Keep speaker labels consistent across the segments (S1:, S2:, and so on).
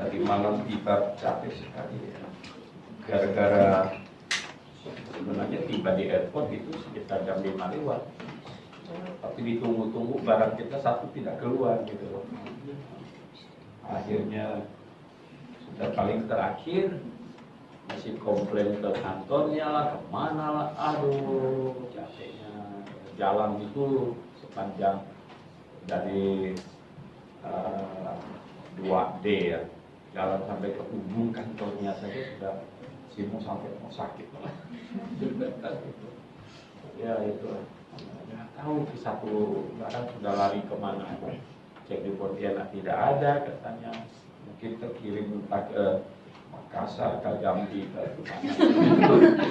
S1: tadi malam tiba capek sekali ya. Gara-gara sebenarnya tiba di airport itu sekitar jam 5 lewat. Tapi ditunggu-tunggu barang kita satu tidak keluar gitu loh. Akhirnya sudah paling terakhir masih komplain ke kantornya lah, kemana lah, aduh capeknya. Jalan itu sepanjang dari 2D ya, jalan sampai ke ujung kantornya saja sudah mau sampai mau sakit lah. Ya itu nggak tahu satu barang sudah lari kemana, cek di Pontianak tidak ada katanya, mungkin terkirim entah ke Makassar, ke Jambi, ke mana.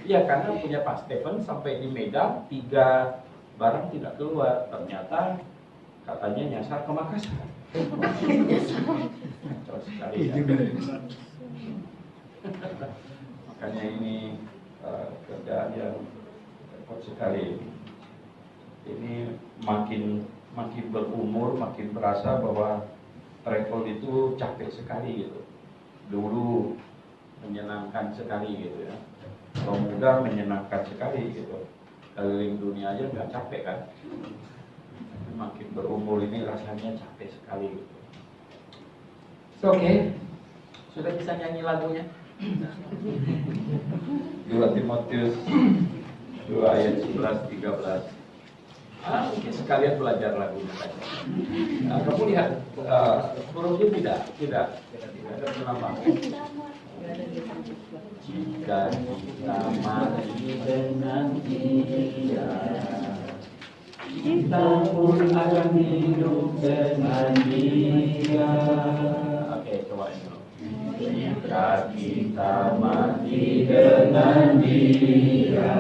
S1: Ya karena punya Pak Stephen sampai di Medan 3 barang tidak keluar, ternyata katanya nyasar ke Makassar. Kacau sekali ya. Makanya ini kerjaan yang repot sekali. Ini makin berumur makin berasa bahwa travel itu capek sekali gitu. Dulu menyenangkan sekali gitu ya. Kalau muda menyenangkan sekali gitu. Keliling dunia aja nggak capek kan. Makin berumur ini rasanya capek sekali gitu. Oke. Sudah bisa nyanyi lagunya? 2 Timotius 2 ayat 11-13. Mungkin sekalian belajar lagunya saja. Kamu lihat hurufnya tidak ada penambahan. Jika kita mati dengan Dia, kita pun akan hidup dengan Dia. Oke, coba ini. Jika kita mati dengan Dia,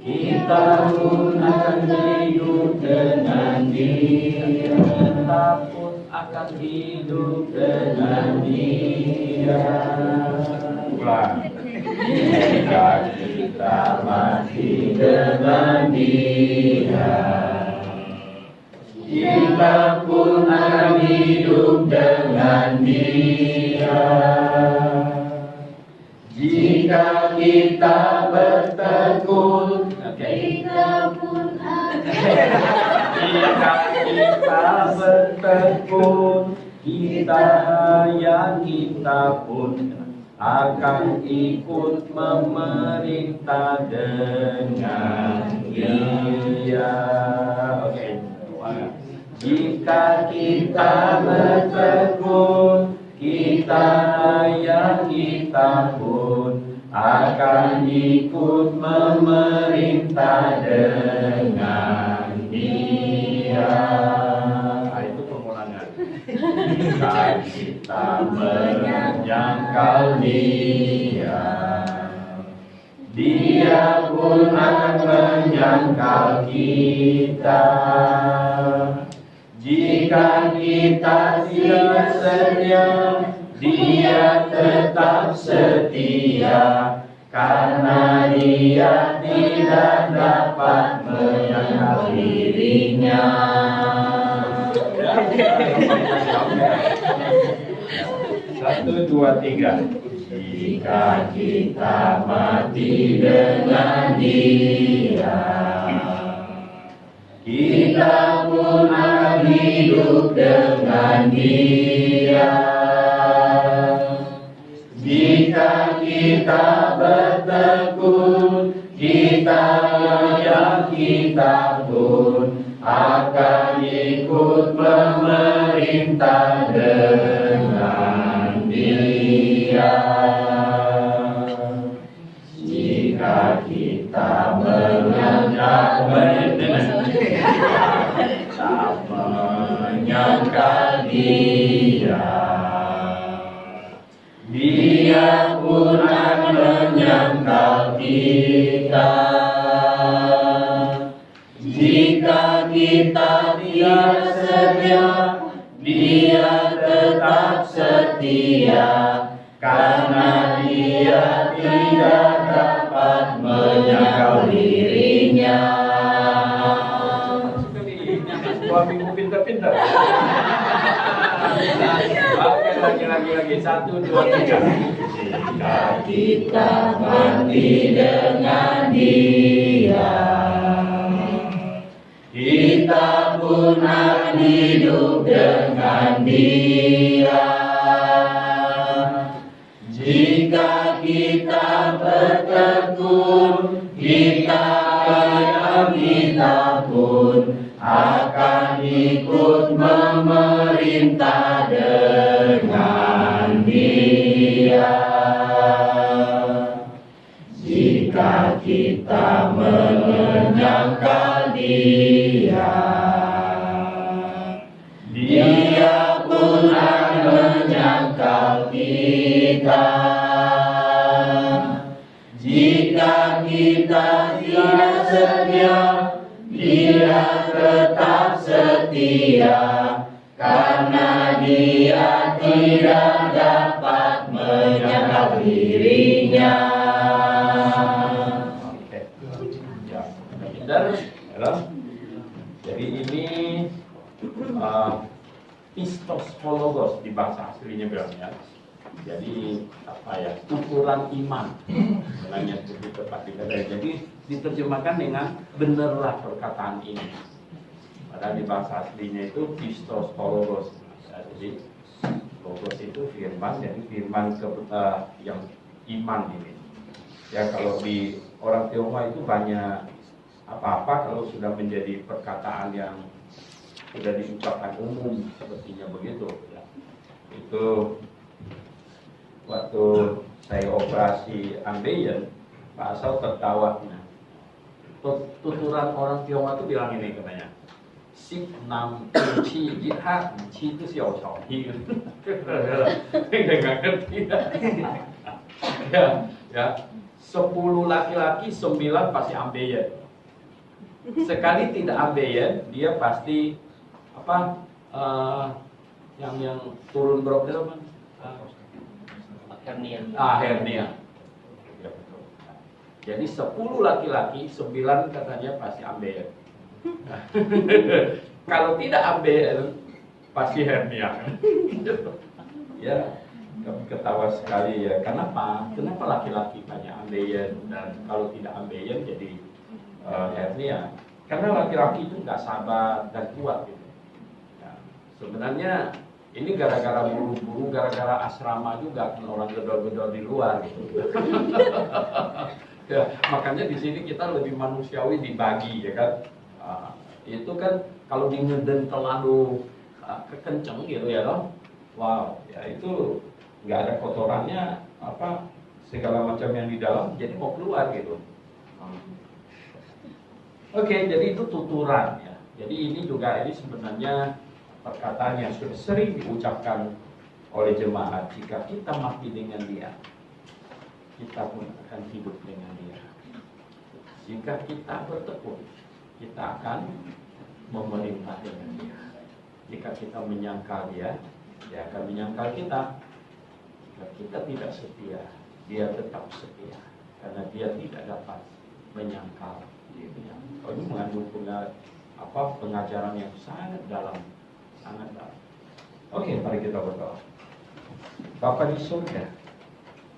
S1: kita pun akan hidup dengan Dia. Kita pun akan hidup dengan Dia. Ulang. Jika kita mati dengan Dia, kita pun akan hidup dengan Dia. Jika kita bertekun, kita pun akan. Jika kita bertekun, kita pun akan ikut memerintah dengan Dia. Oke. Jika kita bertekun, kita pun akan ikut memerintah dengan Dia. Nah, itu pengulangan. Jika kita menyangkal Dia, Dia pun akan menyangkal kita. Jika kita tidak setia, Dia tetap setia, karena Dia tidak dapat menyangkal dirinya. 1, 2, 3. Jika kita mati dengan Dia, kita pun akan hidup dengan Dia. Jika kita bertekun, kita pun akan ikut memerintah dengan Dia. Jika kita menyangkal Dia, Dia pun akan menyangkal kita. Jika kita tidak setia, Dia tetap setia, karena Dia tidak dapat menyangkal dirinya. Suamimu pintar-pintar. Oke, lagi. 1, 2, 3.
S2: Jika kita mati dengan Dia, kita pun akan hidup dengan Dia. Jika kita bertekun, kita pun akan ikut memerintah dengan Dia. Jika kita menyangkal Dia, Dia pun akan menyangkal kita. Jika kita tidak setia, Dia tetap setia, karena Dia tidak dapat menyangkal dirinya.
S1: Jadi ini pistos hologos di bahasa aslinya bilangnya. Jadi apa ya, ukuran iman, sebenarnya lebih tepat dikatakan. Jadi diterjemahkan dengan benarlah perkataan ini. Padahal di bahasa aslinya itu pistos hologos. Jadi logos itu firman, jadi firman yang iman ini. Ya kalau di orang Tionghoa itu banyak apa-apa kalau sudah menjadi perkataan yang sudah diucapkan umum sepertinya begitu. Ya. Itu waktu saya operasi ambeien, Pak Asal tertawa. Tuturan orang Tionghoa itu bilang ini katanya, Sik Nam Chi Jitha Chi itu Xiao Chao Hi. Nggak ngerti. Ya, 10 laki-laki 9 pasti ambeien. Sekali tidak ambeien, dia pasti apa? Yang turun berat itu apa?
S2: Hernia.
S1: Hernia. Ya, betul. Jadi 10 laki-laki 9 katanya pasti ambeien. Kalau tidak ambeien pasti hernia. Ya, ketawa sekali ya. Kenapa? Kenapa laki-laki banyak ambeien dan kalau tidak ambeien jadi hernia? Karena laki-laki itu nggak sabar dan kuat gitu. Ya, sebenarnya ini gara-gara buru-buru, gara-gara asrama juga kan orang gedor-gedor di luar gitu. Ya, makanya di sini kita lebih manusiawi dibagi ya kan. Itu kan kalau ngeden terlalu kekenceng gitu ya loh. Wow, ya itu nggak ada kotorannya apa segala macam yang di dalam jadi mau keluar gitu. Oke, jadi itu tuturan ya. Jadi ini sebenarnya perkataan yang sudah sering diucapkan oleh jemaat. Jika kita mati dengan Dia, kita pun akan hidup dengan Dia. Jika kita bertekun, kita akan memerintah dengan Dia. Jika kita menyangkal Dia, Dia akan menyangkal kita. Jika kita tidak setia, Dia tetap setia, karena Dia tidak dapat menyangkal dirinya. Ini mengandung pengajaran yang sangat dalam. Oke, mari kita berdoa. Bapa di surga,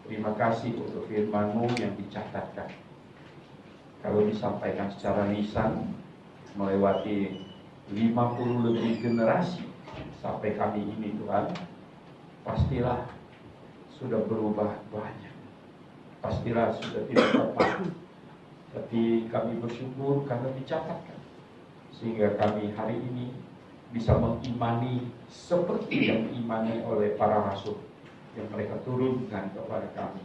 S1: terima kasih untuk firman-Mu yang dicatatkan. Kalau disampaikan secara lisan, melewati 50 lebih generasi sampai kami ini Tuhan, pastilah sudah berubah banyak. Pastilah sudah tidak tepat. Tapi kami bersyukur karena dicatatkan. Sehingga kami hari ini bisa mengimani seperti yang diimani oleh para rasul yang mereka turunkan kepada kami.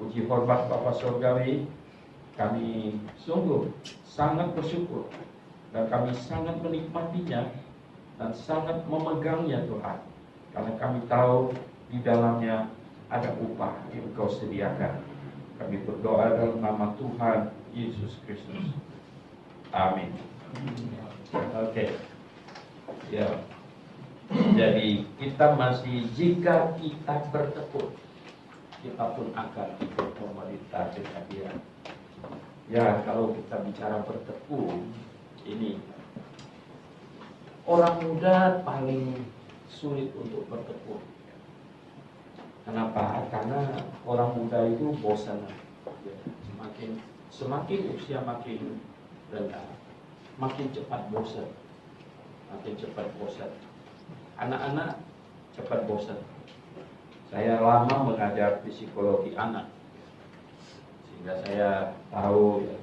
S1: Puji hormat Bapa Surgawi, kami sungguh sangat bersyukur dan kami sangat menikmatinya dan sangat memegangnya Tuhan, karena kami tahu di dalamnya ada upah yang Engkau sediakan. Kami berdoa dalam nama Tuhan Yesus Kristus. Amin. Oke. Ya, jadi kita masih, jika kita bertekun, kita pun akan ikut memerintah dengan Dia. Ya, kalau kita bicara bertekun, ini orang muda paling sulit untuk bertekun. Kenapa? Karena orang muda itu bosan. Semakin usia makin rendah, makin cepat bosan. Makin cepat bosan. Anak-anak cepat bosan. Saya lama mengajar psikologi anak, sehingga saya tahu ya,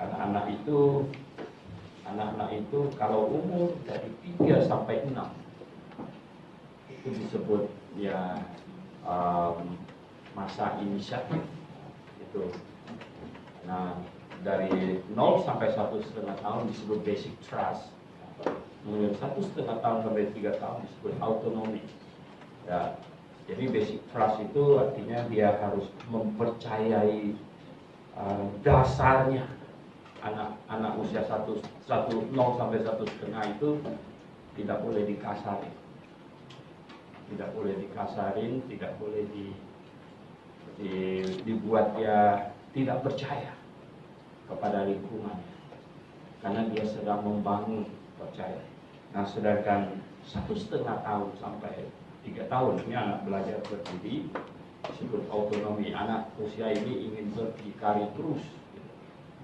S1: anak-anak itu kalau umur dari 3 sampai 6 itu disebut ya masa inisiatif itu. Nah, dari 0 sampai 1,5 tahun disebut basic trust. Kemudian 1,5 tahun sampai 3 tahun disebut autonomy. Ya, jadi basic trust itu artinya dia harus mempercayai dasarnya. Anak usia 0 sampai 1,5 itu tidak boleh dikasarin. Tidak boleh dikasarin, tidak boleh dibuat dia tidak percaya kepada lingkungannya, karena dia sedang membangun percaya. Nah, sedangkan 1,5 tahun sampai 3 tahun ini anak belajar berdiri, disebut autonomi. Anak usia ini ingin berdikari terus,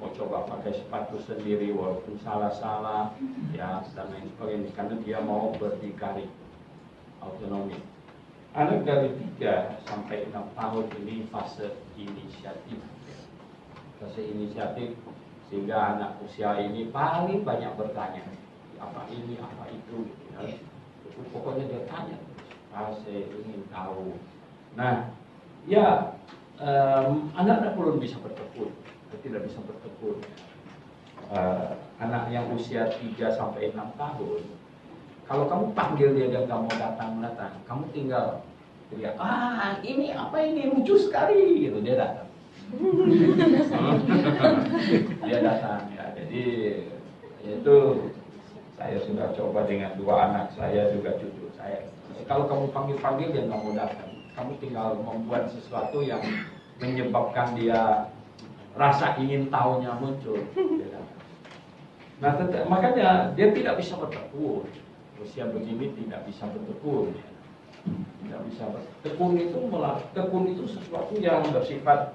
S1: mau coba pakai sepatu sendiri walaupun salah-salah, ya dan lain sebagainya, karena dia mau berdikari. Autonomi. Anak dari 3 sampai 6 tahun ini fase inisiatif. Fase inisiatif, sehingga anak usia ini paling banyak bertanya, apa ini, apa itu, ya. Pokoknya dia tanya, saya ingin tahu. Nah, ya anak-anak belum bisa bertekun, tidak bisa bertekun. Anak yang usia 3 sampai 6 tahun, kalau kamu panggil dia dan kamu datang, kamu tinggal teriak, ini apa ini, lucu sekali, gitu, dia datang. Dia datang, ya. Jadi itu saya sudah coba dengan 2 anak saya, juga cucu saya. Kalau kamu panggil dan kamu datang, kamu tinggal membuat sesuatu yang menyebabkan dia rasa ingin tahunya muncul. Dia datang. Nah, makanya dia tidak bisa bertekun. Usia begini tidak bisa bertekun. Tidak bisa bertekun itu sesuatu yang bersifat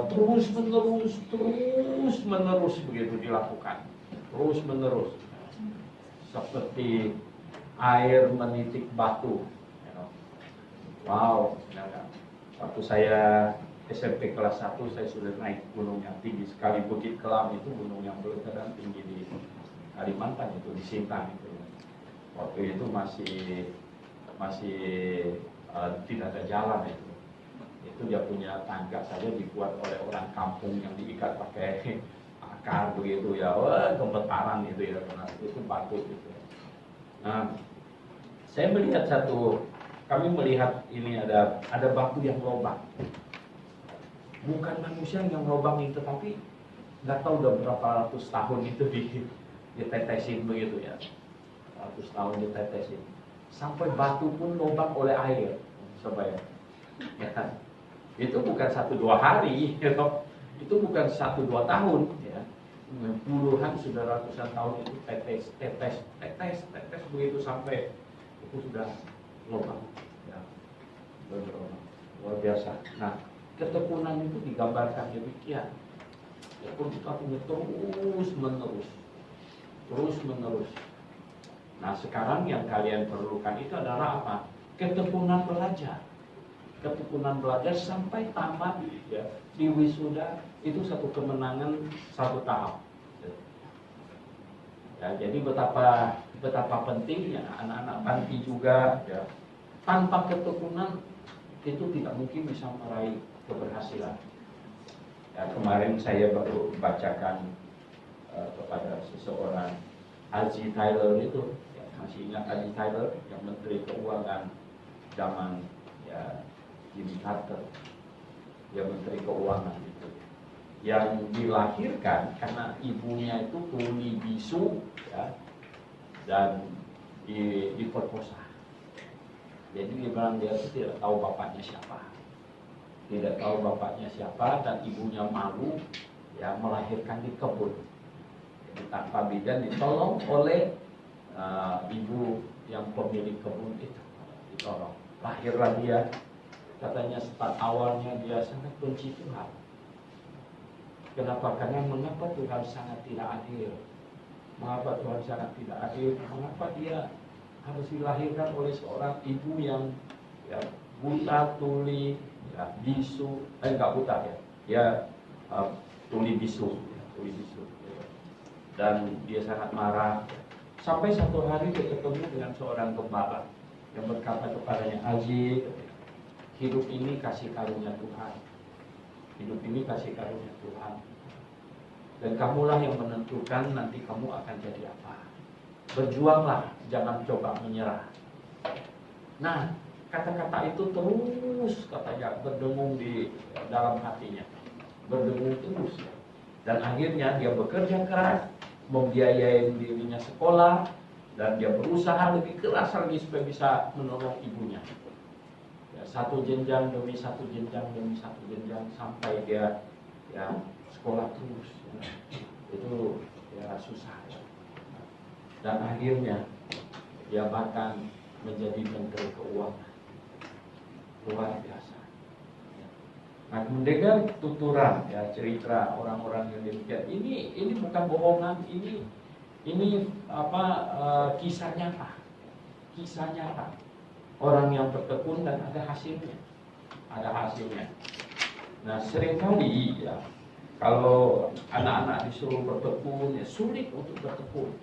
S1: terus menerus begitu dilakukan, terus menerus, seperti air menitik batu. Wow, waktu saya SMP kelas 1 saya sudah naik gunung yang tinggi sekali, Bukit Kelam itu gunung yang berkedan tinggi di Kalimantan itu, di Sintang itu. Waktu itu masih tidak ada jalan itu. Itu dia punya tangga saja dibuat oleh orang kampung yang diikat pakai akar begitu ya. Wah, gemetaran itu ya, karena itu batu gitu. Nah, saya melihat kami melihat ini ada batu yang lobang. Bukan manusia yang lobang itu, tapi nggak tahu udah berapa ratus tahun itu ditetesin begitu ya, ratus tahun ditetesin, sampai batu pun lubang oleh air, coba ya, itu bukan 1-2 hari, gitu. Itu bukan 1-2 tahun, ya, puluhan sudah ratusan tahun itu tetes begitu sampai itu sudah lubang, ya, luar biasa. Nah, ketekunan itu digambarkan demikian. Tekun itu artinya terus menerus. Nah, sekarang yang kalian perlukan itu adalah apa? Ketekunan belajar. Ketekunan belajar sampai tamat, ya, di wisuda itu satu kemenangan, satu tahap. Ya, jadi betapa pentingnya anak-anak panti juga, ya. Tanpa ketekunan itu tidak mungkin bisa meraih keberhasilan. Ya, kemarin saya baru bacakan kepada seseorang, Haji Taylor itu, ya, masih ingat Haji Taylor yang Menteri Keuangan zaman ya Jimmy Carter, dia Menteri Keuangan itu, yang dilahirkan karena ibunya itu tuli bisu, ya, dan diperkosa. Jadi dia bilang dia tidak tahu bapaknya siapa. Tidak tahu bapaknya siapa, dan ibunya malu, ya, melahirkan di kebun. Jadi tanpa bidan, ditolong oleh yang pemilik kebun itu ditolong. Lahirlah dia. Katanya start awalnya dia sangat benci Tuhan. Kenapa? Karena mengapa Tuhan sangat tidak adil? Mengapa Tuhan sangat tidak adil? Mengapa dia harus dilahirkan oleh seorang ibu yang ya, buta, tuli, ya, bisu, enggak buta ya, dia tuli bisu, ya, tuli bisu. Ya. Dan dia sangat marah. Sampai satu hari dia ketemu dengan seorang gembala yang berkata kepadanya, Aji, hidup ini kasih karunia Tuhan. Hidup ini kasih karunia Tuhan. Dan kamulah yang menentukan nanti kamu akan jadi apa. Berjuanglah, jangan coba menyerah. Nah, kata-kata itu terus katanya berdengung di dalam hatinya. Berdengung terus. Dan akhirnya dia bekerja keras, membiayai dirinya sekolah, dan dia berusaha lebih keras lagi supaya bisa menolong ibunya. Satu jenjang demi satu jenjang demi satu jenjang sampai dia ya sekolah terus ya. Itu ya susah ya. Dan akhirnya dia bahkan menjadi menteri keuangan. Luar biasa ya. Nah, mendengar tuturan ya cerita orang-orang yang demikian ini bukan bohongan, ini apa kisah nyata. Kisah nyata. Orang yang bertekun dan ada hasilnya. Ada hasilnya. Nah, seringkali ya kalau anak-anak disuruh bertekun ya sulit untuk bertekun.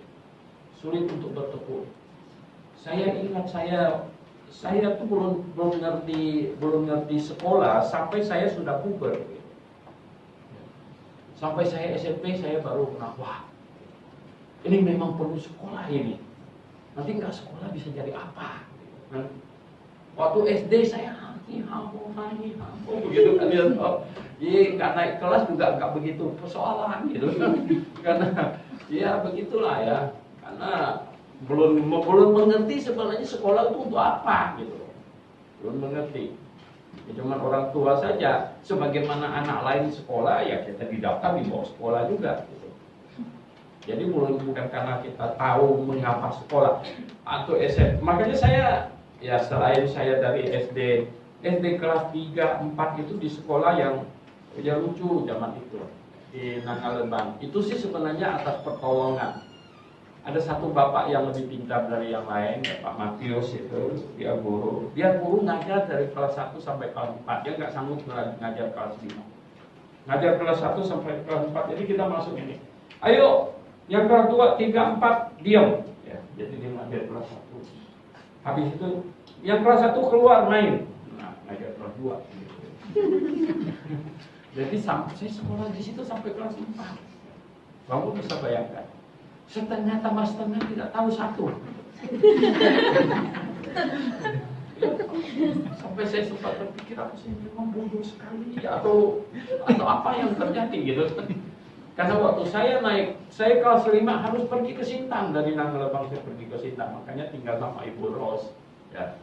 S1: Sulit untuk bertekun. Saya ingat saya tuh belum ngerti sekolah sampai saya sudah puber. Sampai saya SMP saya baru kenal, wah, ini memang perlu sekolah ini. Nanti nggak sekolah bisa jadi apa? Waktu SD saya hampo begitu kan ya. Nggak naik kelas juga nggak begitu persoalan gitu kan. Karena ya begitulah ya. Karena belum mengerti sebenarnya sekolah itu untuk apa gitu. Belum mengerti. Ya, cuman orang tua saja. Sebagaimana anak lain sekolah ya kita didaftar di bawah sekolah juga gitu. Jadi bukan karena kita tahu mengapa sekolah atau SMP. Makanya saya ya selain saya dari SD kelas 3, 4 itu di sekolah yang ya lucu zaman itu di Nangalebang. Itu sih sebenarnya atas pertolongan. Ada satu bapak yang lebih pintar dari yang lain, ya, Pak Matius itu, dia guru ngajar dari kelas 1 sampai kelas 4. Dia nggak sanggup ngajar kelas 5. Ngajar kelas 1 sampai kelas 4. Jadi kita masuk ini. Ayo, yang kelas 2, 3, 4 diam. Ya, jadi dia ngajar kelas 1. Habis itu yang kelas 1 keluar main. Nah, ngajar kelas 2. Jadi saya sekolah di situ sampai kelas 4. Kamu bisa bayangkan. Setengah tambah setengah tidak tahu satu. Sampai saya sempat berpikir apa sih memang bodoh sekali atau apa yang terjadi gitu. Karena waktu saya kelas 5 harus pergi ke Sintang, dari Nangalebang saya pergi ke Sintang, makanya tinggal sama Ibu Ros. Ya,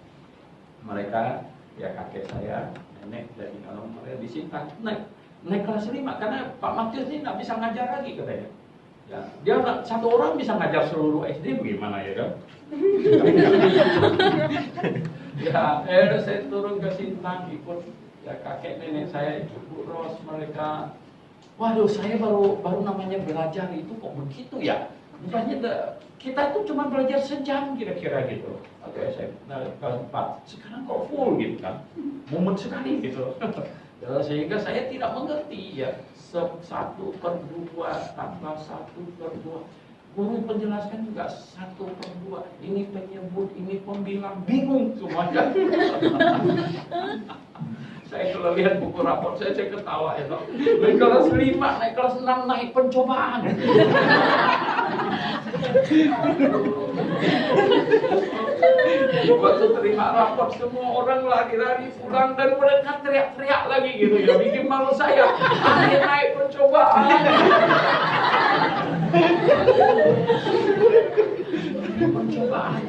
S1: mereka ya kakek saya, nenek dari kalau mereka di Sintang naik kelas 5 karena Pak Matius ini nggak bisa ngajar lagi katanya. Ya, dia satu orang bisa ngajar seluruh SD bagaimana ya kan? Ya, saya turun ke Sintang ikut ya kakek nenek saya, Ibu Ros, mereka. Waduh, saya baru namanya belajar itu kok begitu ya? Bukannya kita itu cuma belajar sejam kira-kira gitu. Atau kelas 4. Sekarang kok full gitu kan? Mumet sekali gitu. Sehingga saya tidak mengerti ya. 1/2 tambah 1/2. Guru penjelaskan juga 1/2. Ini penyebut, ini pembilang, bingung semuanya. Saya kalau lihat buku rapor saya ketawa ya toh. Naik kelas 5, naik kelas 6 naik pencobaan. Waktu terima rapor semua orang lari-lari pulang dan mereka teriak-teriak lagi gitu ya, bikin malu saya. Akhirnya naik pencobaan. Pencobaan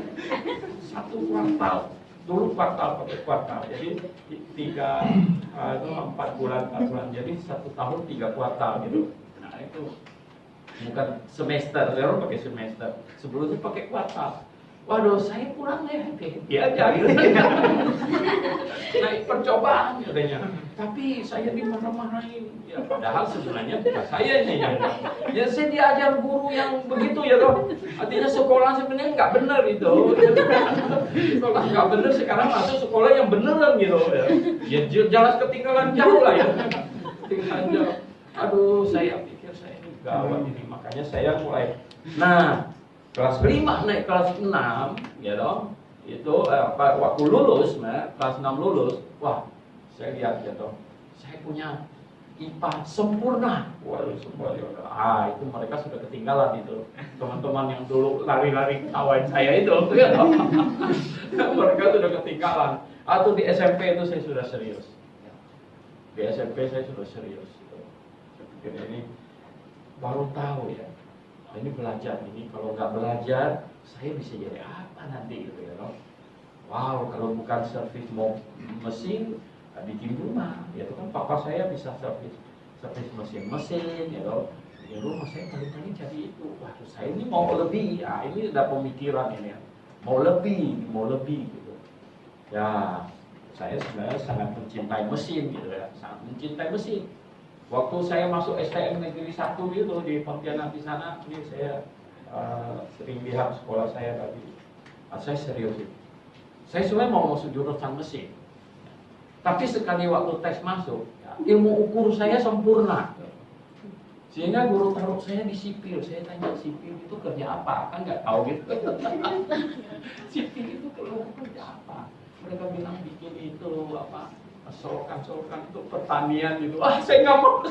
S1: 1 kuartal. Dulu kuartal pakai kuartal, jadi 4 bulan, jadi 1 tahun 3 kuartal gitu. Nah itu bukan semester, orang pakai semester. Sebelumnya pakai kuartal. Waduh, saya pulang ya, happy aja gitu. Naik percobaan katanya. Tapi saya dimarah-marahin. Ya, padahal sebenarnya bukan saya ini yang. Ya saya diajar guru yang begitu ya toh. Artinya sekolah sebenarnya nggak benar itu. Sekolah nggak benar, sekarang masuk sekolah yang beneran gitu ya. Ya jelas ketinggalan jauh lah ya. Ketinggalan jauh. Aduh, saya pikir saya ini gawat ini. Makanya saya mulai. Nah, kelas 5 naik kelas 6 ya dong, itu waktu lulus, kelas 6 lulus, wah saya lihat ya dong, saya punya IPA sempurna. Waduh, sempurna. Itu mereka sudah ketinggalan itu. Teman-teman yang dulu lari-lari ketawain saya itu ya dong. Mereka sudah ketinggalan. Atau di SMP itu saya sudah serius. Di SMP saya sudah serius gitu. Saya pikir ini baru tahu ya. Ini belajar, ini kalau nggak belajar saya bisa jadi apa nanti gitu ya. Wow, kalau bukan servis mesin bikin rumah, ya itu kan papa saya bisa servis mesin ya loh. Di rumah saya paling jadi itu. Waduh, saya ini mau lebih. Ya, ini udah pemikiran ini ya. Mau lebih gitu. Ya, saya sebenarnya sangat mencintai mesin gitu ya, sangat mencintai mesin. Waktu saya masuk STM Negeri 1 itu di Pontianak di sana, ini saya sering lihat sekolah saya tadi. Saya serius itu. Saya sebenarnya mau masuk jurusan mesin. Tapi sekali waktu tes masuk, ya, ilmu ukur saya sempurna. Sehingga guru taruh saya di sipil. Saya tanya, sipil itu kerja apa? Kan nggak tahu gitu. Sipil itu kerja apa? Mereka bilang bikin itu apa? Solokan itu pertanian gitu. Saya nggak mau.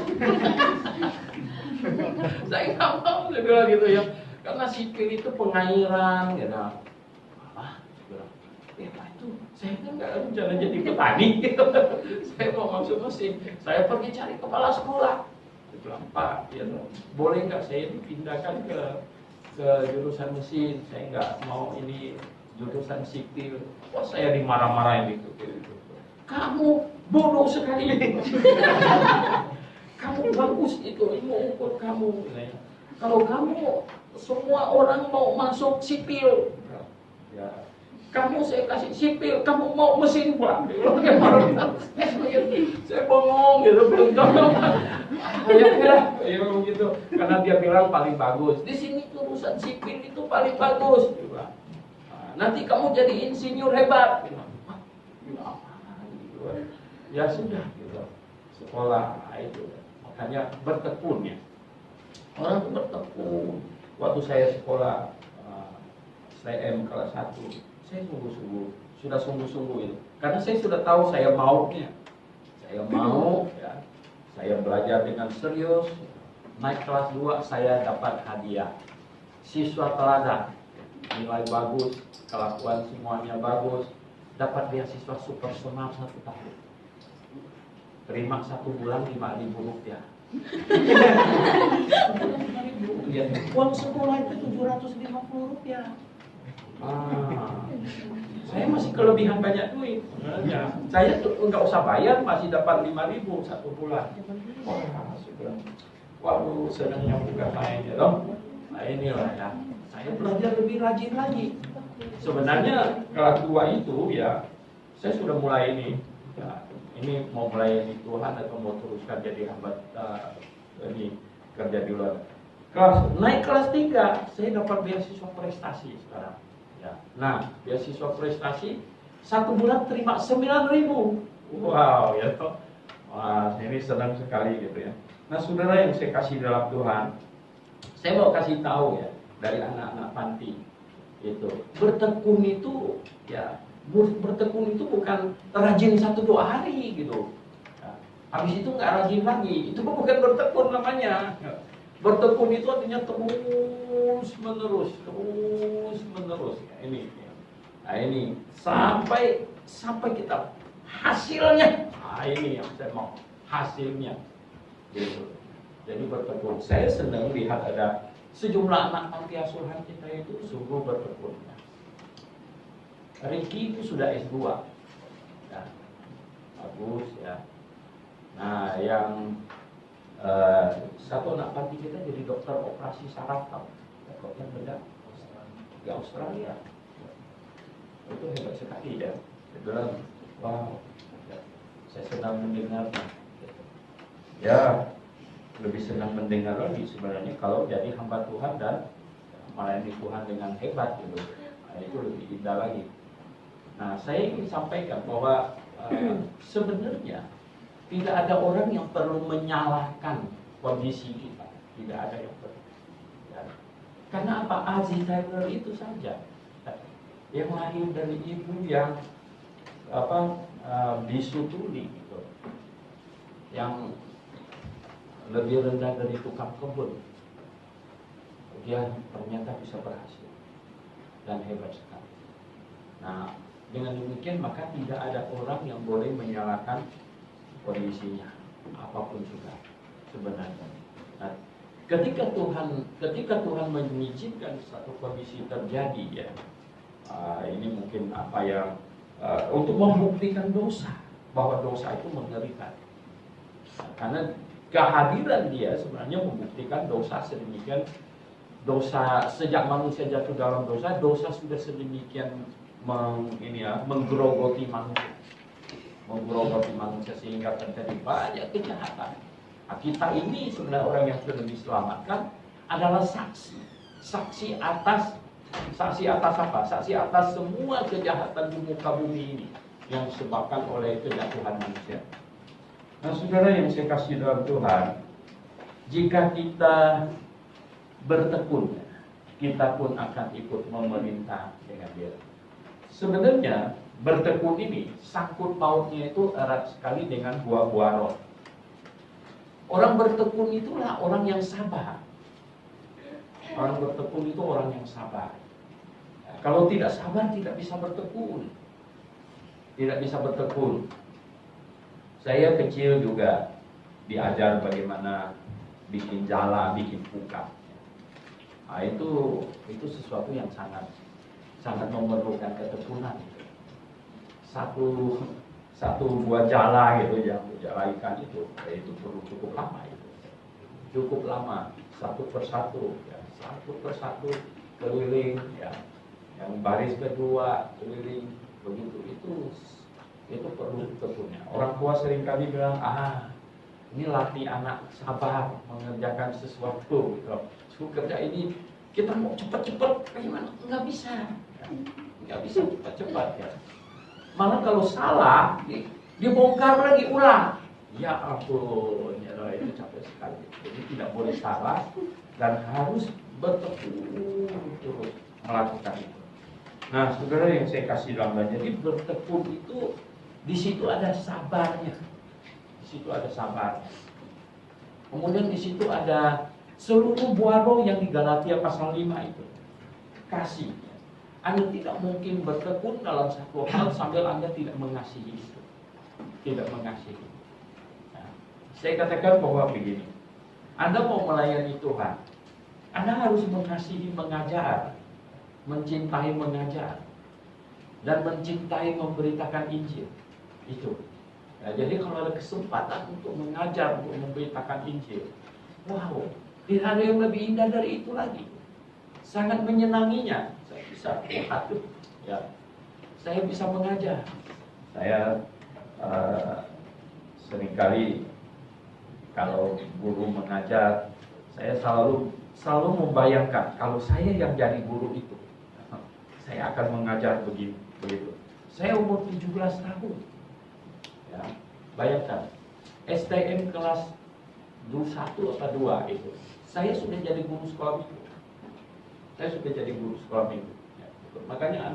S1: Saya nggak mau gitu ya. Karena sipil itu pengairan, gitu. Pak itu saya kan nggak rencana jadi petani. Gitu. Saya mau masuk mesin. Saya pergi cari kepala sekolah. Saya bilang, Pak, ya, boleh nggak saya dipindahkan ke jurusan mesin? Saya nggak mau ini jurusan sipil. Saya dimarah-marahin gitu. Kamu bodoh sekali. Kamu bagus itu ilmu ukur kamu. Kalau kamu semua orang mau masuk sipil, ya, kamu saya kasih sipil, kamu mau mesin Pak. Saya bengong gitu, ya gitu. Karena dia bilang paling bagus. Di sini urusan sipil itu paling bagus. Nanti kamu jadi insinyur hebat. Ya sudah gitu, sekolah itu makanya bertekun ya, orang itu bertekun. Waktu saya sekolah STM kelas 1, saya sungguh-sungguh itu, karena saya sudah tahu saya maunya, saya mau ya, saya belajar dengan serius. Naik kelas 2 saya dapat hadiah siswa teladan, nilai bagus, kelakuan semuanya bagus, dapat beasiswa super smart 1 tahun. Terima 1 bulan 5.000 rupiah. Uang sekolah itu 750 rupiah. Saya masih kelebihan banyak duit. Ya, saya tuh nggak usah bayar, masih dapat 5.000 1 bulan. Waduh, senangnya bukan main ya dong. Nah inilah ya, saya belajar lebih rajin lagi. Sebenarnya kelas 2 itu ya, saya sudah mulai ini. Ya, ini mau melayani Tuhan atau mau teruskan jadi hamba ini kerja di luar. Naik kelas 3 saya dapat beasiswa prestasi sekarang. Ya. Nah, beasiswa prestasi 1 bulan terima 9.000. Wow ya toh. Wah, ini senang sekali gitu ya. Nah, saudara yang saya kasih dalam Tuhan, saya mau kasih tahu ya dari anak-anak panti itu, bertekun itu ya. Bertekun itu bukan rajin 1-2 hari gitu. Nah, habis itu nggak rajin lagi. Itu bukan bertekun namanya. Bertekun itu artinya terus menerus. Ya, ini. Nah ini sampai kita hasilnya. Nah ini yang saya mau, hasilnya. Gitu. Jadi bertekun. Saya senang lihat ada sejumlah anak panti asuhan kita itu sungguh bertekun. Ricky itu sudah S2 ya, bagus ya. Nah yang satu anak panti kita jadi dokter operasi saraf, tahu dokter bedah di Australia. Itu hebat sekali ya. Saya bilang, wow, ya, saya senang mendengar. Ya, lebih senang mendengar lagi sebenarnya kalau jadi hamba Tuhan dan melayani Tuhan dengan hebat gitu. Nah, itu lebih indah lagi. Nah, saya ingin sampaikan bahwa sebenarnya tidak ada orang yang perlu menyalahkan kondisi kita. Tidak ada yang perlu. Ya. Karena apa? Aziz Tyler itu saja yang lahir dari ibu yang bisu tuli gitu, yang lebih rendah dari tukang kebun, dia ternyata bisa berhasil dan hebat sekali. Nah, dengan demikian maka tidak ada orang yang boleh menyalahkan kondisinya apapun juga sebenarnya. Nah, ketika Tuhan mengizinkan satu kondisi terjadi ya, ini mungkin apa yang untuk membuktikan dosa, bahwa dosa itu mengerikan. Karena kehadiran dia sebenarnya membuktikan dosa sedemikian, dosa sejak manusia jatuh dalam dosa sudah sedemikian menggerogoti manusia sehingga terjadi banyak kejahatan. Nah, kita ini sebenarnya orang yang sudah diselamatkan adalah saksi atas apa? Saksi atas semua kejahatan di muka bumi ini yang disebabkan oleh kejatuhan manusia. Nah, saudara yang saya kasih dalam Tuhan, jika kita bertekun, kita pun akan ikut memerintah dengan Dia. Sebenarnya bertekun ini sangkut pautnya itu erat sekali dengan buah-buah roh. Orang bertekun itulah orang yang sabar. Orang bertekun itu orang yang sabar. Kalau tidak sabar tidak bisa bertekun. Tidak bisa bertekun. Saya kecil juga diajar bagaimana bikin jala, bikin pukat. Nah, itu sesuatu yang sangat memerlukan ketekunan. Satu buah jala gitu yang jala ikan itu perlu cukup lama itu. Cukup lama, satu persatu keliling ya. Yang baris kedua keliling begitu itu perlu ketekunnya. Orang tua seringkali bilang, ini latih anak sabar mengerjakan sesuatu gitu. Kerja ini kita mau cepat-cepat bagaimana? Nggak bisa cepat-cepat ya. Malah kalau salah dibongkar lagi ulang. Ya ampun, ya itu capek sekali. Jadi tidak boleh salah dan harus bertekun terus melakukan itu. Nah, saudara yang saya kasih dalam, jadi bertekun itu di situ ada sabarnya. Di situ ada sabarnya. Kemudian di situ ada seluruh buah roh yang di Galatia pasal 5 itu. Kasih. Anda tidak mungkin bertekun dalam satu hal sambil Anda tidak mengasihi itu. Tidak mengasihi. Nah, saya katakan bahwa begini. Anda mau melayani Tuhan, Anda harus mengasihi mengajar, mencintai mengajar, dan mencintai memberitakan Injil. Itu. Ya, jadi kalau ada kesempatan untuk mengajar, untuk memberitakan Injil, wow, tidak ada yang lebih indah dari itu lagi. Sangat menyenanginya. Saya bisa ya, saya bisa mengajar. Saya seringkali kalau guru mengajar, saya selalu membayangkan kalau saya yang jadi guru itu, saya akan mengajar begitu. Saya umur 17 tahun. Ya, bayangkan, STM kelas 1 atau 2 itu. Saya sudah jadi guru sekolah minggu. Ya, makanya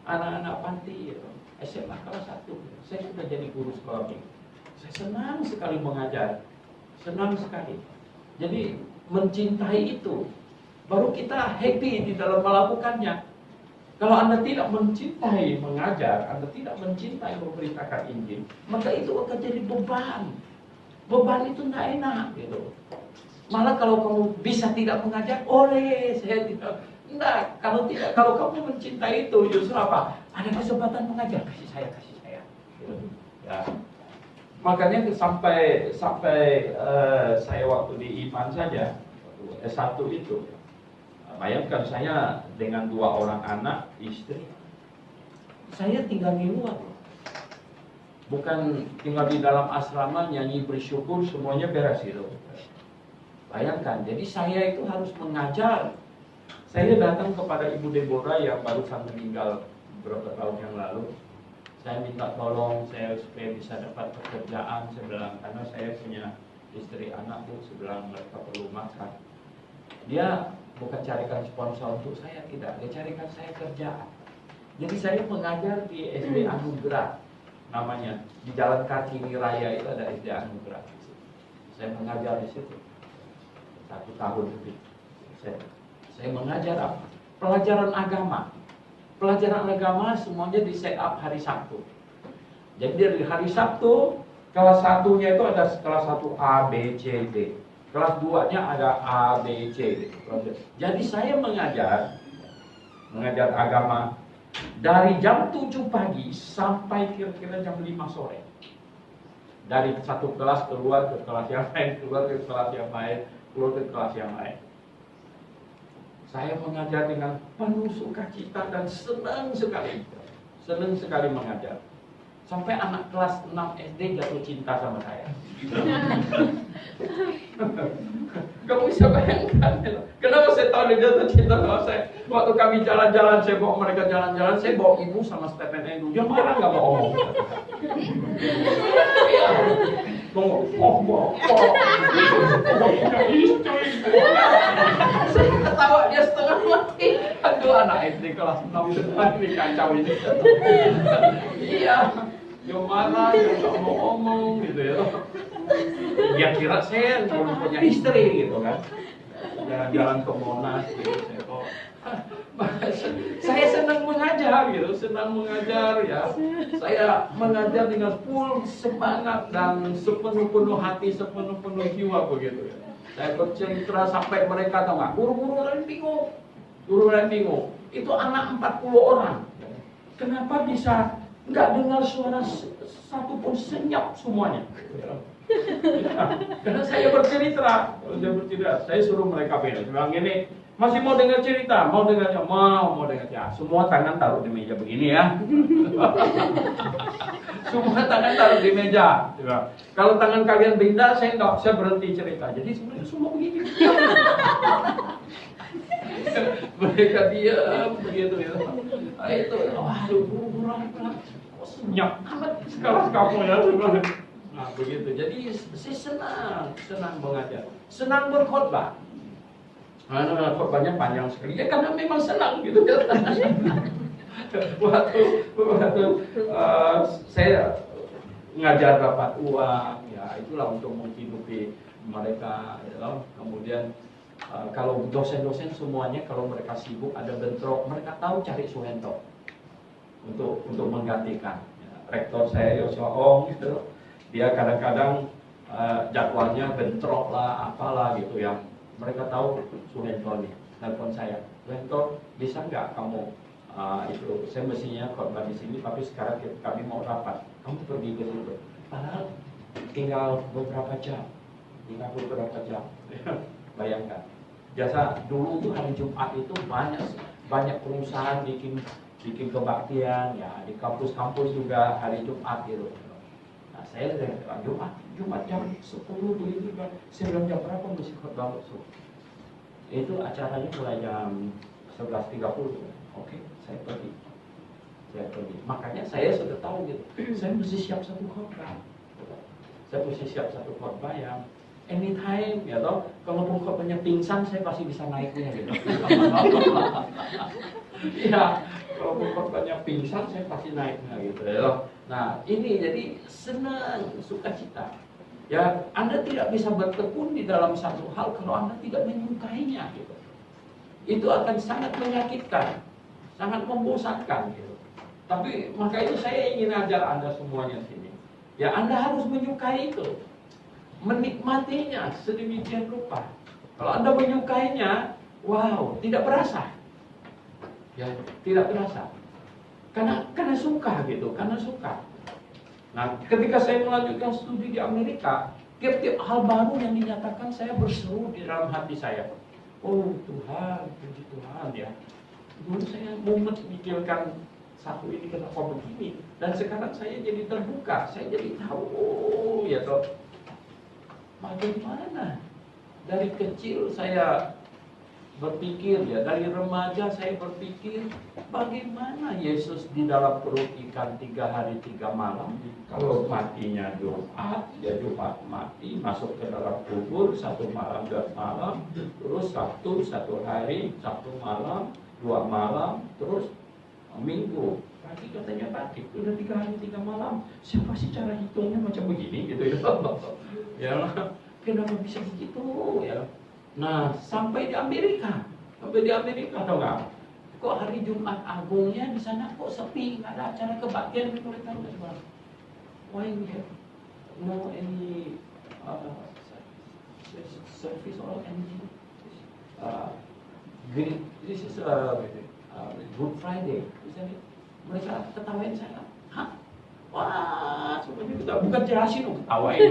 S1: anak-anak panti ya, SMA kelas 1, saya sudah jadi guru sekolah minggu. Saya senang sekali mengajar. Senang sekali. Jadi mencintai itu, baru kita happy di dalam melakukannya. Kalau Anda tidak mencintai mengajar, Anda tidak mencintai memberitakan Injil, maka itu akan jadi beban. Beban itu tidak enak gitu. Malah kalau kamu bisa tidak mengajar, saya tidak. Enggak, kalau kamu mencintai itu justru apa? Ada kesempatan mengajar, kasih saya. Gitu. Ya. Makanya sampai saya waktu di IPAN saja, waktu S1 itu, bayangkan saya dengan 2 orang anak, istri, saya tinggal di luar loh. Bukan tinggal di dalam asrama nyanyi bersyukur semuanya beres gitu. Bayangkan, jadi saya itu harus mengajar. Saya datang kepada Ibu Deborah yang barusan meninggal beberapa tahun yang lalu. Saya minta tolong saya supaya bisa dapat pekerjaan. Saya bilang, karena saya punya istri anak tuh, sebelah mereka perlu makan. Dia bukan carikan sponsor untuk saya, tidak. Dia carikan saya kerjaan. Jadi saya mengajar di SD Anugerah, namanya di Jalan Kartini Raya itu ada SD Anugerah. Saya mengajar di situ 1 tahun lebih. Saya mengajar apa? Pelajaran agama. Pelajaran agama semuanya di set up hari Sabtu. Jadi dari hari Sabtu, kelas 1-nya itu ada kelas 1 A, B, C, D. Kelas 2-nya ada A, B, C, D. Jadi saya mengajar agama dari jam 7 pagi sampai kira-kira jam 5 sore. Dari satu kelas keluar ke kelas yang lain, keluar ke kelas yang lain, keluar ke kelas yang lain. Saya mengajar dengan penuh sukacita dan senang sekali. Senang sekali mengajar. Sampai anak kelas 6 SD jatuh cinta sama saya. Kamu bisa bayangkan, kenapa saya tahu dia jatuh cinta sama saya? Waktu kami jalan-jalan, saya bawa mereka jalan-jalan, saya bawa ibu sama Stephen Endu. Dia marah nggak mau ngomong. Saya ketawa dia setengah mati. Aduh, anak SD kelas 6 ini kacau ini. Iya, dia marah, dia nggak mau ngomong gitu ya. Dia kira saya belum punya istri gitu kan. Jalan-jalan ke Monas gitu, saya senang mengajar gitu, senang mengajar ya. Saya mengajar dengan full semangat dan sepenuh-penuh hati, sepenuh-penuh jiwa begitu ya. Saya bercerita sampai mereka tahu nggak, guru-guru lain bingung. Itu anak 40 orang. Kenapa bisa nggak dengar suara satu pun senyap semuanya? Karena saya bercerita, saya suruh mereka beda. Saya bilang gini, masih mau dengar cerita? Mau dengar ya. Semua tangan taruh di meja begini ya. Semua tangan taruh di meja. Kalau tangan kalian beda, saya berhenti cerita. Jadi sebenarnya semua begini. Mereka diam begitu ya. Itu, waduh, guru-guru kok senyap amat sekelas kamu ya. Nah, begitu. Jadi saya senang mengajar, senang berkhotbah. Nah, khotbahnya panjang sekali. Ya karena memang senang gitu ya. Waktu saya ngajar dapat uang, ya itulah untuk menghidupi mereka. Ya. Kemudian kalau dosen-dosen semuanya kalau mereka sibuk ada bentrok, mereka tahu cari Suhento untuk menggantikan. Ya, rektor saya Yosua Ong gitu. Dia kadang-kadang jadwalnya bentrok lah, apalah gitu ya. Mereka tahu Suhento nih, telepon saya. Suhento, bisa nggak kamu itu? Saya mestinya khotbah di sini, tapi sekarang kami mau rapat. Kamu pergi ke situ. Padahal tinggal beberapa jam. Bayangkan. Biasa dulu tuh hari Jumat itu banyak perusahaan bikin kebaktian ya, di kampus-kampus juga hari Jumat gitu. Nah, saya Jumat jam 10 begitu kan. Saya bilang jam berapa mesti khotbah? Itu acaranya mulai jam 11.30. Oke, saya pergi. Makanya saya sudah tahu gitu. Saya mesti siap satu khotbah. Yang anytime ya toh. Kalaupun khotbahnya pingsan, saya pasti bisa naiknya gitu. Iya, kalaupun khotbahnya pingsan, saya pasti naiknya gitu ya. Nah, ini jadi senang, sukacita. Ya, Anda tidak bisa bertekun di dalam satu hal kalau Anda tidak menyukainya gitu. Itu akan sangat menyakitkan, sangat membosankan gitu. Tapi maka itu saya ingin ajar Anda semuanya sini. Ya, Anda harus menyukai itu. Menikmatinya sedemikian rupa. Kalau Anda menyukainya, wow, tidak berasa. Ya, tidak berasa. Karena suka gitu, karena suka. Nah, ketika saya melanjutkan studi di Amerika, tiap-tiap hal baru yang dinyatakan saya berseru di dalam hati saya. Oh Tuhan, puji Tuhan ya. Dulu saya mumet mikirkan satu ini kenapa begini. Dan sekarang saya jadi terbuka, saya jadi tahu, oh ya toh, bagaimana dari kecil saya berpikir ya, dari remaja saya berpikir bagaimana Yesus di dalam perut ikan 3 hari 3 malam. Kalau matinya Jumat, ya Jumat mati, masuk ke dalam kubur 1 malam 2 malam, terus Sabtu 1 hari, Sabtu malam 2 malam, terus Minggu pagi katanya bangkit, udah 3 hari 3 malam. Siapa sih cara hitungnya macam begini gitu ya? Ya, kenapa bisa begitu ya? Nah, sampai di Amerika, tahu nggak? Kok hari Jumat Agungnya di sana kok sepi, nggak ada acara kebaktian, mereka tahu nggak coba? Why we have no any service or anything? This is Good Friday, isn't it? Mereka ketawain saya, hah? Wah, semuanya kita bukan jelasin, ketawain.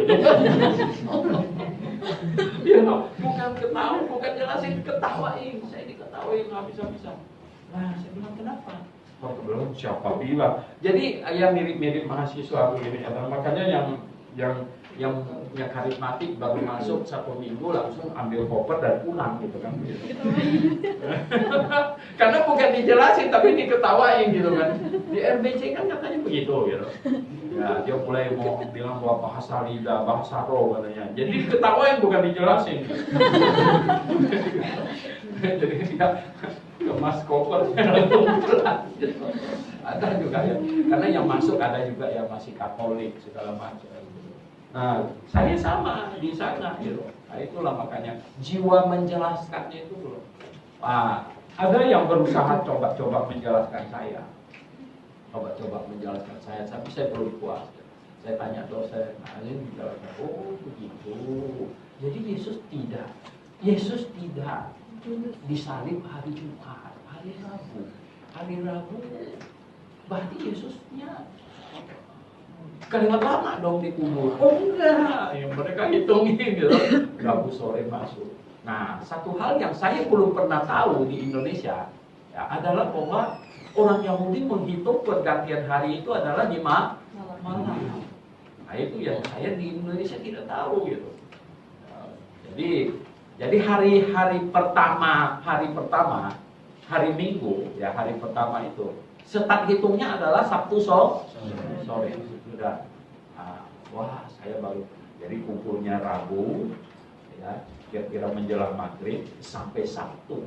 S1: Ya, bukan ketawa, bukan jelasin, ketawain. Saya diketawain habis-habisan. Nah, saya bilang kenapa? Oh, belum siapa bilang. Jadi ya mirip-mirip mahasiswa begini. Makanya yang karismatik baru masuk 1 minggu langsung ambil koper dan pulang gitu kan. Karena bukan dijelasin tapi diketawain gitu kan. Di RBC kan katanya begitu gitu. Ya, dia mulai mau bilang bahwa bahasa lidah, bahasa roh katanya. Jadi diketawain bukan dijelasin. Jadi dia kemas koper langsung pulang. Ada juga ya. Karena yang masuk ada juga yang masih Katolik segala macam. Nah, saya sama di sana gitu. Nah, itulah makanya jiwa menjelaskannya itu loh. Nah, ada yang berusaha coba-coba menjelaskan saya. Coba-coba menjelaskan saya, tapi saya belum puas. Saya tanya dosen, ini menjelaskan, oh begitu. Jadi Yesus tidak disalib hari Jumat, hari Rabu. Hari Rabu, berarti Yesusnya kalimat lama dong dikubur. Oh enggak, yang mereka hitungin gitu. Rabu sore masuk. Nah, satu hal yang saya belum pernah tahu di Indonesia ya, adalah bahwa orang Yahudi menghitung pergantian hari itu adalah di malam. Nah, itu yang saya di Indonesia tidak tahu gitu. Jadi hari pertama, hari Minggu ya, hari pertama itu start hitungnya adalah Sabtu sore. Sudah. Nah, wah, saya baru jadi kumpulnya Rabu ya, kira-kira menjelang maghrib sampai Sabtu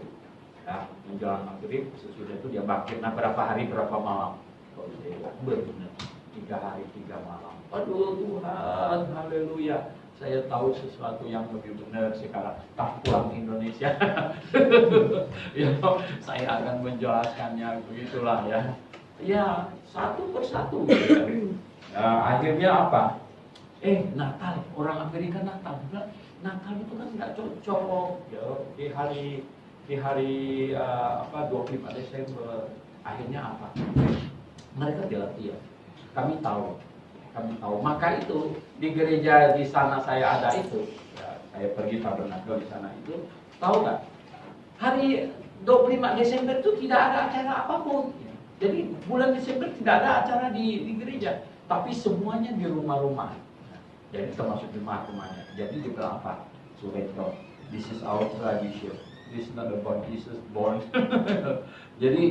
S1: ya, menjelang maghrib sesudah itu dia bangkit. Nah, berapa hari berapa malam? Oh, benar 3 hari 3 malam. Aduh Tuhan, haleluya, saya tahu sesuatu yang lebih benar sekarang. Tak pulang Indonesia. Ya, saya akan menjelaskannya, begitulah ya. Ya, satu persatu. Akhirnya apa? Natal, orang Amerika Natal. Natal itu kan nggak cocok ya, di hari 25 Desember. Akhirnya apa? Mereka dilatih ya. Kami tahu. Maka itu di gereja di sana saya ada itu. Ya, saya pergi tabernakel di sana itu. Tahu nggak? Hari 25 Desember itu tidak ada acara apapun. Jadi bulan Desember tidak ada acara di gereja, tapi semuanya di rumah-rumah. Jadi termasuk di rumah-rumahnya. Jadi juga apa? Sureto. This is our tradition. This is not about Jesus born. Jadi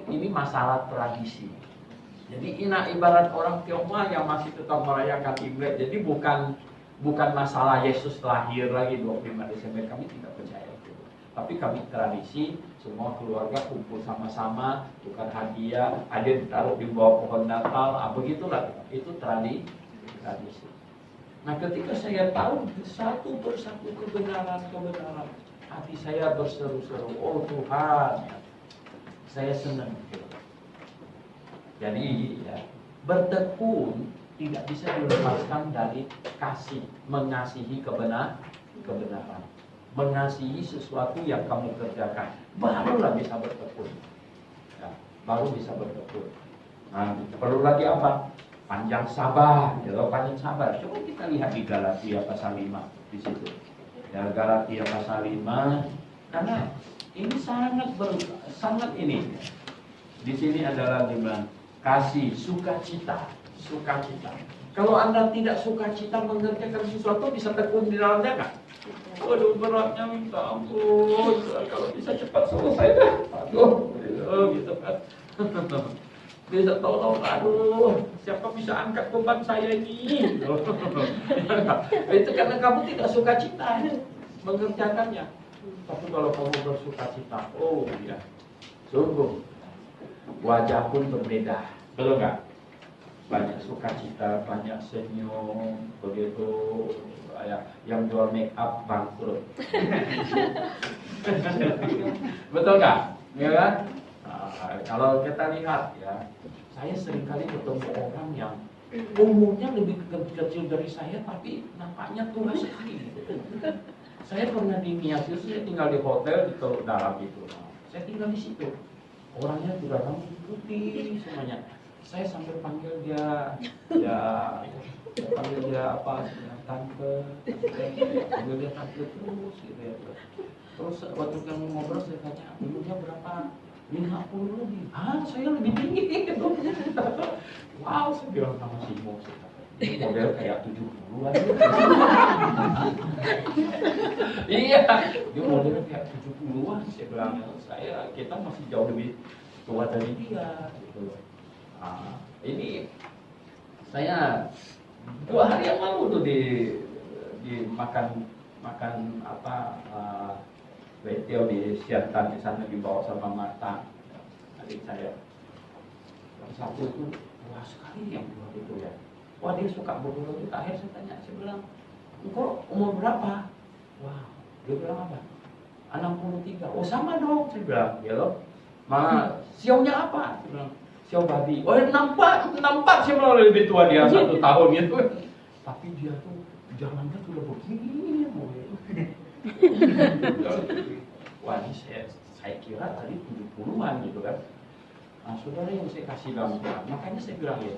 S1: ini masalah tradisi. Jadi ibarat orang Tionghoa yang masih tetap merayakan Imlek. Jadi bukan masalah Yesus lahir lagi 25 Desember. Kami tidak percaya itu. Tapi kami tradisi, semua keluarga kumpul sama-sama, tukar hadiah, ada ditaruh di bawah pohon Natal, begitulah. Itu tradisi. Nah, ketika saya tahu satu persatu kebenaran, hati saya berseru-seru, oh Tuhan, saya senang. Jadi ya, bertekun tidak bisa dilepaskan dari kasih, mengasihi kebenaran. Mengasihi sesuatu yang kamu kerjakan, barulah bisa bertekun. Ya, baru bisa bertekun. Nah, perlu lagi apa? Panjang sabar. Kalau panjang sabar, coba kita lihat di Galatia pasal 5 di situ. Ya, Galatia pasal 5, karena ini sangat ini. Di sini adalah dibilang kasih, sukacita, sukacita. Kalau Anda tidak sukacita mengerjakan sesuatu, bisa tekun di dalamnya nggak? Waduh, beratnya minta ampun. Kalau bisa cepat selesai dah. Aduh, gitu kan. Bisa tolong, aduh, siapa bisa angkat beban saya ini? Itu karena kamu tidak sukacita mengerjakannya. Tapi kalau kamu bersukacita, oh ya, sungguh wajah pun berbeda, betul nggak? Banyak sukacita, banyak senyum, begitu. Ya, yang jual make up bangkrut. Betul nggak? Ya kan? Nah, kalau kita lihat ya, saya seringkali bertemu orang yang umurnya lebih kecil dari saya, tapi nampaknya tua sekali. Saya pernah di Nias, saya tinggal di hotel di Teluk Dalam itu. Saya tinggal di situ. Orangnya sudah rambut putih semuanya. Saya sampai panggil dia, panggil dia apa? Tante, panggil dia tante terus gitu ya. Terus waktu kamu ngobrol saya tanya, umurnya berapa? 50 lebih. Ah, saya lebih tinggi gitu. Wow, saya bilang sama si Mo, ini model kayak 70-an. Iya, dia model kayak 70-an. Saya bilang, kita masih jauh lebih tua dari dia gitu. Nah, ini saya 2 hari yang lalu tuh di makan apa Betio di Siantan di sana dibawa sama Mata adik saya. Yang satu itu wah sekali yang dua itu ya. Wah dia suka berburu itu. Akhir saya tanya, saya bilang, engkau umur berapa? Wah dia bilang apa? 63. Oh sama dong, saya bilang. Ya loh. Ma sionya apa? Saya bilang sio babi. Oh nampak sih malah lebih tua dia 1 tahun gitu. Tapi dia tuh jalannya sudah begini. Wah ini saya kira tadi 70-an gitu kan. Nah saudara yang saya kasih gambaran, makanya saya bilang ya,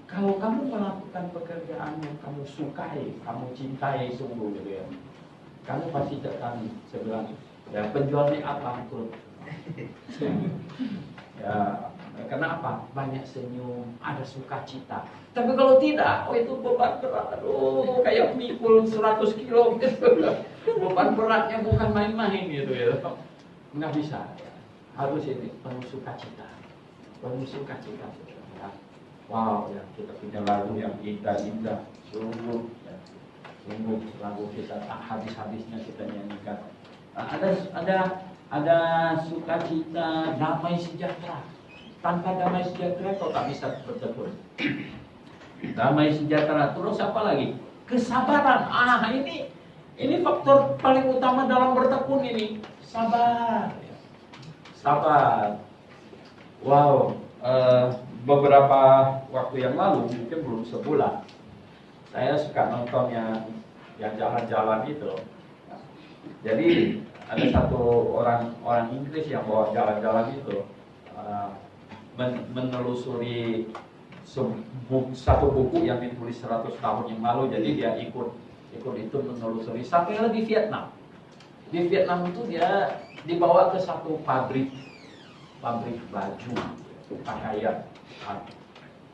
S1: kalau kamu melakukan pekerjaan yang kamu sukai, kamu cintai sungguh gitu ya, kamu pasti akan, saya bilang, ya penjualnya apa tuh? Ya, karena apa? Banyak senyum, ada sukacita. Tapi kalau tidak, oh itu beban berat, aduh, kayak mikul 100 kilo gitu. Beban beratnya bukan main-main gitu ya. Nggak bisa, ya. Harus ini penuh sukacita. Penuh sukacita. Ya. Wow, ya kita punya lagu yang indah-indah, sungguh, ya. Sungguh lagu kita tak habis-habisnya kita nyanyikan. Ada sukacita, damai sejahtera. Tanpa damai sejahtera kau tak bisa bertekun. Damai sejahtera, terus apa lagi? Kesabaran. Ini faktor paling utama dalam bertekun ini. Sabar. Sabar. Wow. Beberapa waktu yang lalu, mungkin belum sebulan, saya suka nonton yang jalan-jalan itu. Jadi ada satu orang Inggris yang bawa jalan-jalan itu. Menelusuri satu buku yang ditulis 100 tahun yang lalu, jadi dia ikut itu menelusuri sampai di Vietnam. Di Vietnam itu dia dibawa ke satu pabrik baju, pakaian,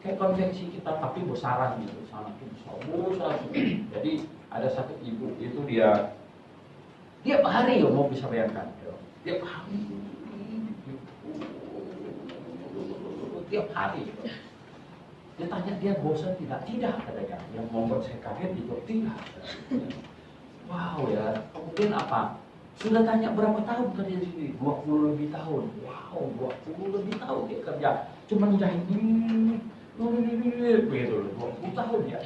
S1: kayak konveksi kita tapi besaran gitu, sangat besar. Jadi ada satu ibu itu dia tiap hari ya, mau bisa bayangkan, tiap hari. Dia tanya dia bosan tidak? Tidak katanya. Yang membuat saya kaget itu tidak. Wow ya. Kemudian apa? Sudah tanya berapa tahun kerja di sini? 20 lebih tahun. Wow, 20 lebih tahun dia kerja. Cuma jahit begitu loh, 20 tahun ya.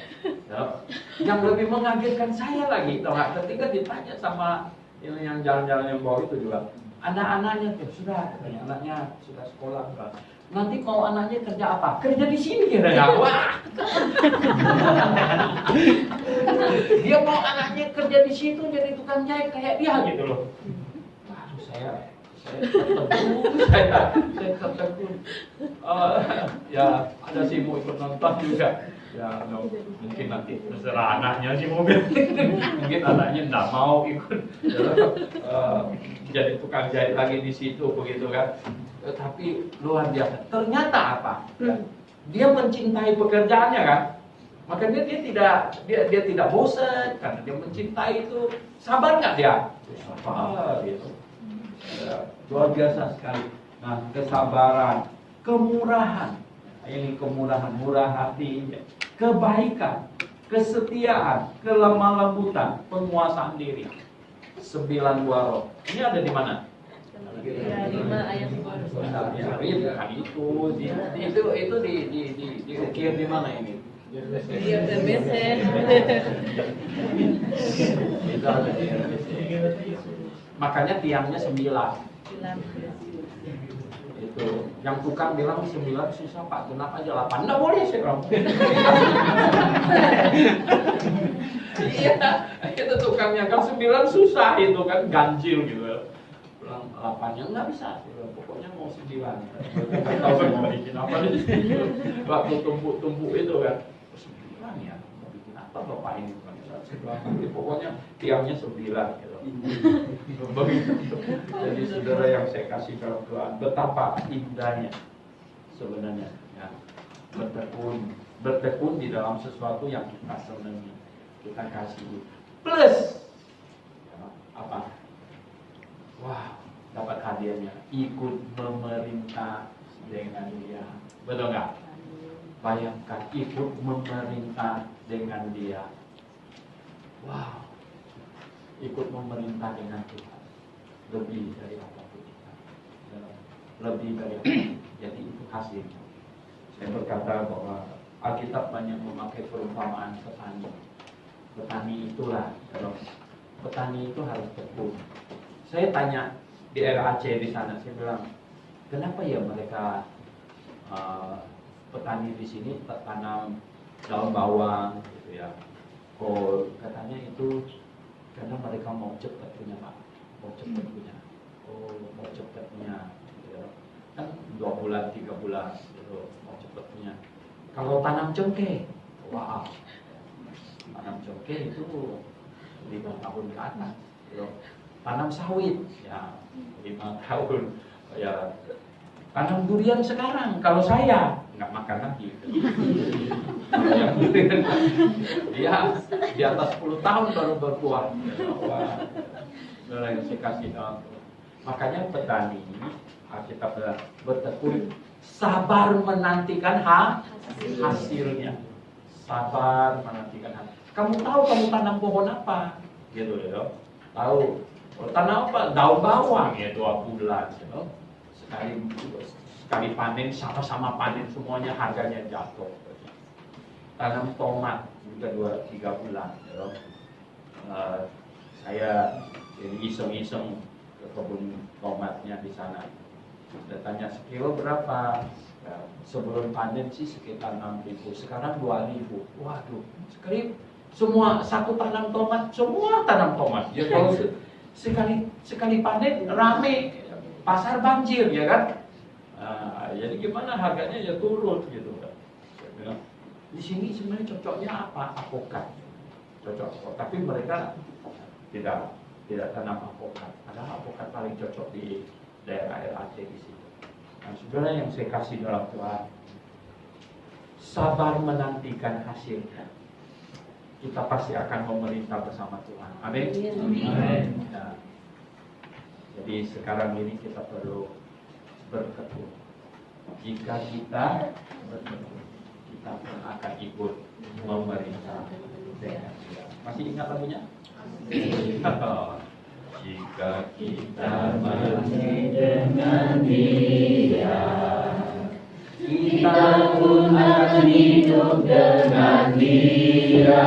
S1: Yang lebih mengagetkan saya lagi, ketika ditanya sama yang jalan-jalan yang bawa itu juga, anak-anaknya tuh sudah, anaknya sudah sekolah. Nanti kalau anaknya kerja apa? Kerja di sini kira-kira. Wah. Dia mau anaknya kerja di situ jadi tukang jahit kayak dia gitu loh. Waduh, saya tertegun. Ya ada sih mau ikut nonton juga. Ya mungkin nanti terserah anaknya sih mobil. Mungkin anaknya nggak mau ikut. Jadi tukang jahit lagi di situ begitu kan. Tapi luar biasa. Ternyata apa? Ya, Dia mencintai pekerjaannya kan, makanya dia tidak bosan karena dia mencintai itu. Sabar nggak dia? Sabar gitu. Ya, luar biasa sekali. Nah, kesabaran, kemurahan, ini kemurahan, murah hati, kebaikan, kesetiaan, kelemah lembutan, penguasaan diri. 9 buah roh. Ini ada di mana?
S3: Ya, 5 ayat 2.
S1: Ya, bukan itu. Itu diukir di mana ini?
S3: Dia BBC.
S1: Itu ada di RBC. Makanya tiangnya 9. Itu yang tukang bilang 9 susah Pak, kenapa aja 8? Nggak boleh sih Bang. Iya, itu tukangnya kan 9 susah itu kan, ganjil gitu. Bilang 8-nya nggak bisa, pokoknya mau 9. Nggak tahu saya mau bikin apa di sini. Waktu tumpuk-tumpuk itu kan 9 ya, mau bikin apa Bapak ini? Pokoknya tiangnya 9 gitu. Begitu. Jadi saudara yang saya kasih dalam Tuhan, betapa indahnya sebenarnya ya, bertekun di dalam sesuatu yang kita senangi, kita kasih. Plus ya, apa? Wah, dapat hadiahnya, ikut memerintah dengan dia. Betul nggak? Bayangkan ikut memerintah dengan dia. Wow, ikut memerintah dengan Tuhan lebih dari apapun kita, lebih dari apapun. Jadi itu hasilnya. Saya berkata bahwa Alkitab banyak memakai perumpamaan petani. Petani itulah, kalau petani itu harus tekun. Saya tanya di RAC di sana, saya bilang, kenapa ya mereka petani di sini tanam daun bawang, gitu ya? Oh, katanya itu karena mereka mau cepat punya Pak, mau cepat punya. Oh, mau cepat punya, gitu ya. Kan 2 bulan, 3 bulan, gitu, mau cepat punya. Kalau tanam cengkeh, wah, tanam cengkeh itu 5 tahun ke atas, gitu. Tanam sawit, ya 5 tahun, ya. Tanam durian sekarang, kalau saya nggak makan lagi. Yang durian, dia di atas 10 tahun baru berbuah. Wah, yang saya kasih tahu. Makanya petani, kita bertekun, sabar menantikan hasilnya. Sabar menantikan hasil. Kamu tahu kamu tanam pohon apa? Gitu ya. Tahu. Tanam apa? Daun bawang ya 2 bulan. Gitu. Sekali panen, sama-sama panen semuanya, harganya jatuh. Tanam tomat juga 2-3 bulan. Ya. Saya iseng-iseng ke kebun tomatnya di sana. Saya tanya sekilo berapa? Ya, sebelum panen sih sekitar 6.000, sekarang 2.000. Waduh, semua satu tanam tomat, semua tanam tomat. Ya kalau sekali panen rame. Pasar banjir ya kan, jadi gimana harganya ya turun gitu kan. Di sini sebenarnya cocoknya apa? Apokat, cocok. Tapi mereka tidak tanam apokat. Karena apokat paling cocok di daerah RAC di situ. Nah, sebenarnya yang saya kasih dalam Tuhan, sabar menantikan hasilnya. Kita pasti akan memerintah bersama Tuhan. Amin. Amin. Nah, jadi sekarang ini kita perlu bertekun. Jika kita bertekun, kita pun akan ikut memerintah dengan dia. Masih ingat lagunya? Jika kita mati dengan dia, kita pun akan hidup dengan dia.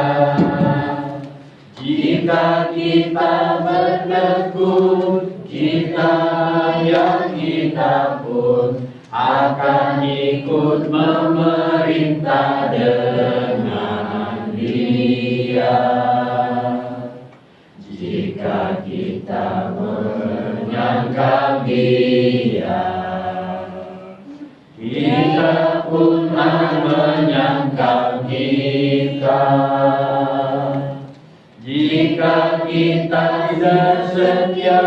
S1: Jika kita bertekun, kita pun akan ikut memerintah dengan dia. Jika kita menyangkal dia, kita pun akan menyangkal kita. Jika kita tidak setia,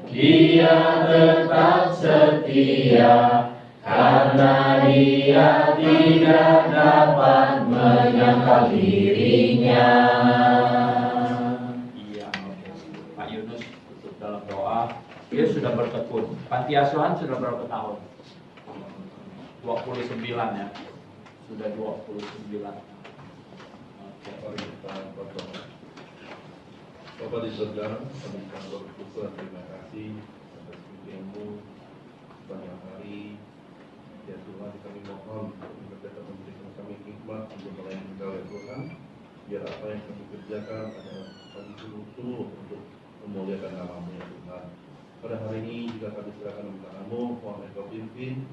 S1: dia tetap setia,
S2: karena dia tidak dapat menyangkal dirinya.
S1: Iya, oke. Pak Yunus tutup dalam doa. Dia sudah bertekun. Panti asuhan sudah berapa tahun? 29 ya. Sudah 29. Oke.
S4: Mari kita berdoa. Bapa di surga, kami bersyukur dan terima kasih atas firman-Mu sepanjang hari. Ya Tuhan, kami mohon untuk dapat memberikan kami hikmat untuk melayani Engkau ya Tuhan. Biar apa yang kami kerjakan adalah kami sungguh-sungguh untuk memuliakan nama-Mu ya Tuhan. Pada hari ini juga kami serahkan ke tangan-Mu, mohon Engkau pimpin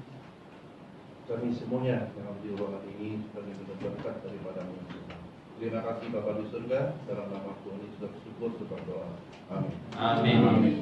S4: kami semuanya yang ada di ruangan ini supaya kita berkat daripada-Mu ya Tuhan. Terima kasih Bapa di surga, dalam nama Tuhan Yesus kita bersyukur, berdoa. Amin.
S1: Amin.